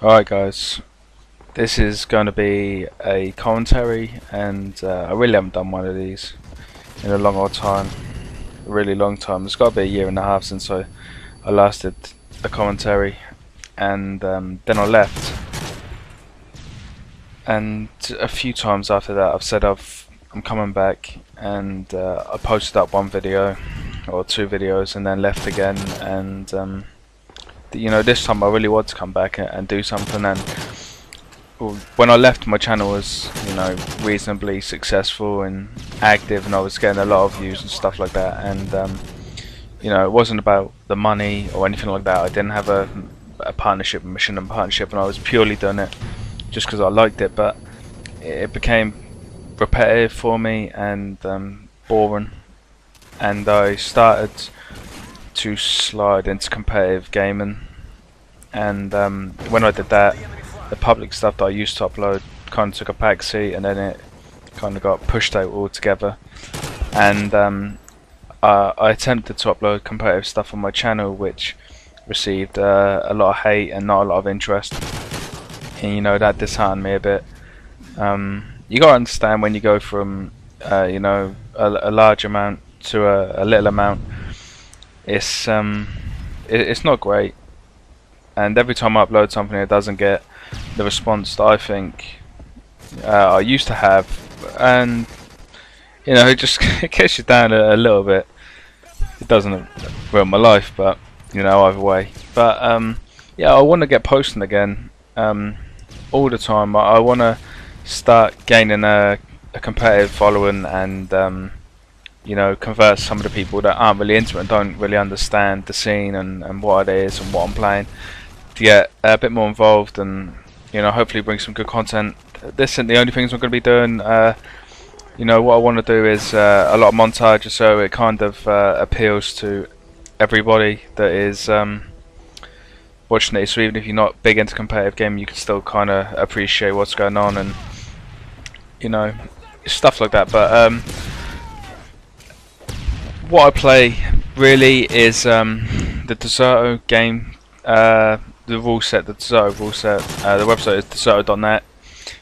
Alright guys, this is going to be a commentary, and I really haven't done one of these in a long old time, a really long time. It's got to be a year and a half since I last did a commentary, and then I left, and a few times after that I've said I'm coming back, and I posted up one video or two videos and then left again, and you know, this time I really want to come back and do something. And when I left, my channel was, you know, reasonably successful and active, and I was getting a lot of views and stuff like that. And you know, it wasn't about the money or anything like that. I didn't have a partnership, a mission and partnership, and I was purely doing it just because I liked it. But it became repetitive for me and boring, and I started to slide into competitive gaming. And when I did that, the public stuff that I used to upload kind of took a back seat, and then it kind of got pushed out altogether. And I attempted to upload competitive stuff on my channel, which received a lot of hate and not a lot of interest, and you know, that disheartened me a bit. You gotta understand, when you go from you know, a large amount to a little amount, it's not great. And every time I upload something, it doesn't get the response that I think I used to have, and you know, it just it gets you down a little bit. It doesn't ruin my life, but you know, either way. But yeah, I want to get posting again all the time. I want to start gaining a competitive following, and you know, convert some of the people that aren't really into it and don't really understand the scene and what it is and what I'm playing, to get a bit more involved, and you know, hopefully bring some good content. This isn't the only things I'm going to be doing. You know, what I want to do is a lot of montages, so it kind of appeals to everybody that is watching it. So even if you're not big into competitive gaming, you can still kind of appreciate what's going on, and you know, stuff like that. But what I play really is the Decerto game, the ruleset, the Decerto ruleset. The website is decerto.net.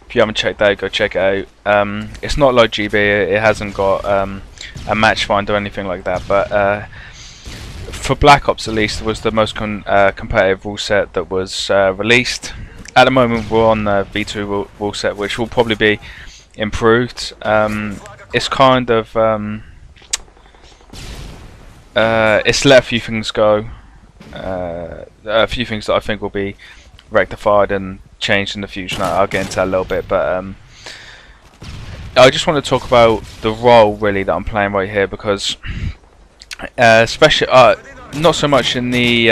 If you haven't checked that, go check it out. It's not like GB, it hasn't got a match finder or anything like that, but for Black Ops at least, it was the most competitive ruleset that was released. At the moment we're on the V2 ruleset, which will probably be improved. It's kind of it's let a few things go, a few things that I think will be rectified and changed in the future. Now, I'll get into that a little bit, but I just want to talk about the role really that I'm playing right here, because especially not so much in the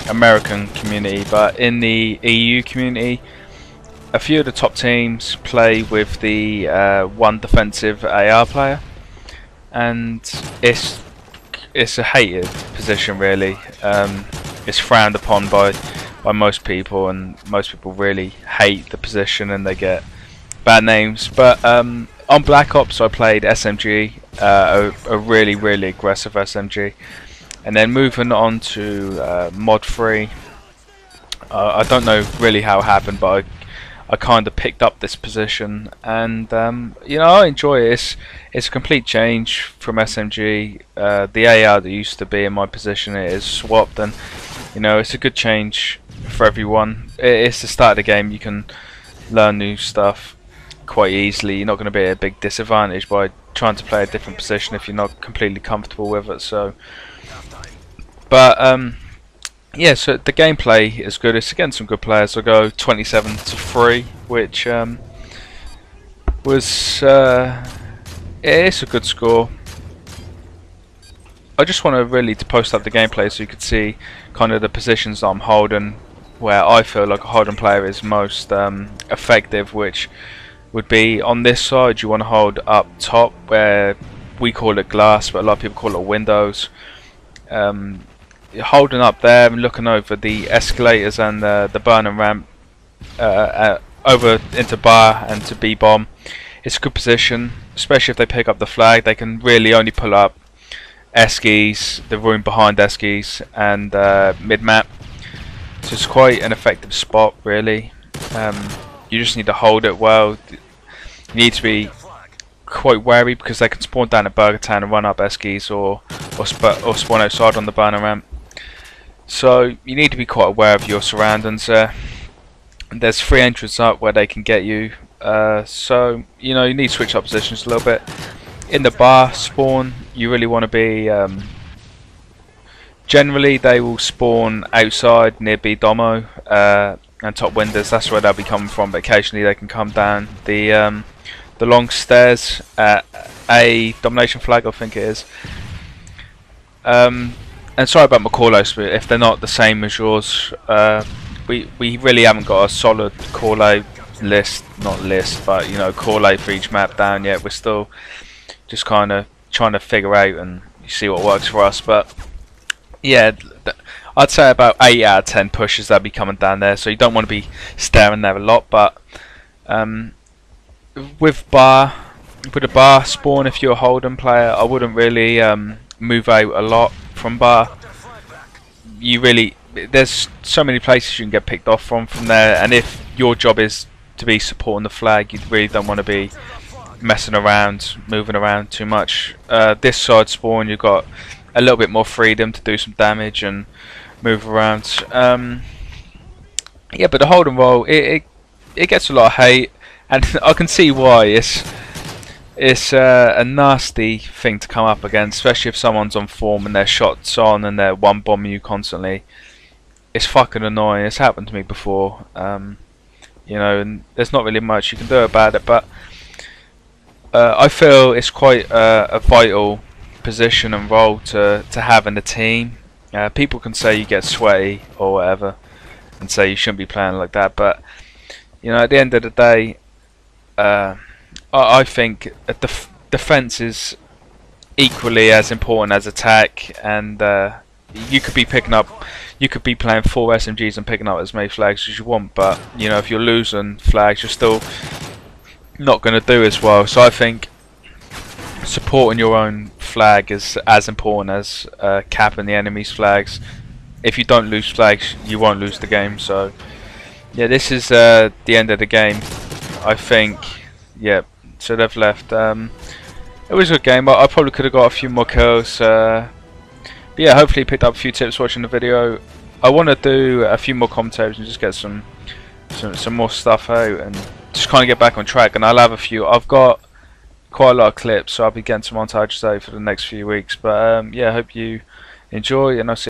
American community, but in the EU community, a few of the top teams play with the one defensive AR player, and it's a hated position really. It's frowned upon by most people, and most people really hate the position and they get bad names. But on Black Ops I played SMG, a really aggressive SMG, and then moving on to MW3, I don't know really how it happened, but I kind of picked up this position, and you know, I enjoy it. It's a complete change from SMG. The AR that used to be in my position, it is swapped, and you know, it's a good change for everyone. It's the start of the game. You can learn new stuff quite easily. You're not going to be at a big disadvantage by trying to play a different position if you're not completely comfortable with it. So, but yeah, so the gameplay is good. It's against some good players. I'll go 27-3, which was it's a good score. I just want to really post up the gameplay so you could see kind of the positions that I'm holding, where I feel like a holding player is most effective, which would be on this side. You want to hold up top, where we call it glass, but a lot of people call it windows. Holding up there and looking over the escalators and the burning ramp over into bar and to B-bomb. It's a good position, especially if they pick up the flag. They can really only pull up Eskies, the room behind Eskies, and mid-map. So it's quite an effective spot really. You just need to hold it well. You need to be quite wary because they can spawn down at Burger Town and run up Eskies or spawn outside on the burner ramp. So you need to be quite aware of your surroundings there. There's 3 entrances up where they can get you. So you know, you need to switch up positions a little bit. In the bar spawn, you really want to be. Generally, they will spawn outside near B Domo and top windows. That's where they'll be coming from. But occasionally, they can come down the long stairs at a domination flag, I think it is. And sorry about my call outs, but if they're not the same as yours, we really haven't got a solid call out list, not list, but you know, call out for each map down yet. We're still just kind of trying to figure out and see what works for us. But yeah, I'd say about 8 out of 10 pushes that'll be coming down there, so you don't want to be staring there a lot. But with a bar spawn, if you're a Holden player, I wouldn't really move out a lot from bar. There's so many places you can get picked off from there, and if your job is to be supporting the flag, you really don't want to be messing around, moving around too much. This side spawn, you've got a little bit more freedom to do some damage and move around. Yeah, but the hold and roll, it gets a lot of hate, and I can see why. It's a nasty thing to come up against, especially if someone's on form and their shots on and they're one bombing you constantly. It's fucking annoying. It's happened to me before. You know, and there's not really much you can do about it, but I feel it's quite a vital position and role to have in the team. People can say you get sweaty or whatever and say you shouldn't be playing like that, but you know, at the end of the day, I think defense is equally as important as attack, and you could be playing 4 SMGs and picking up as many flags as you want, but you know, if you're losing flags, you're still not going to do as well. So I think supporting your own flag is as important as capping the enemy's flags. If you don't lose flags, you won't lose the game. So yeah, this is the end of the game, I think. Yeah, so they've left. It was a good game. I probably could have got a few more kills. But yeah, hopefully you picked up a few tips watching the video. I want to do a few more commentaries and just get some more stuff out and just kind of get back on track. And I'll have I've got quite a lot of clips, so I'll be getting some montages out for the next few weeks. But yeah, I hope you enjoy, and I'll see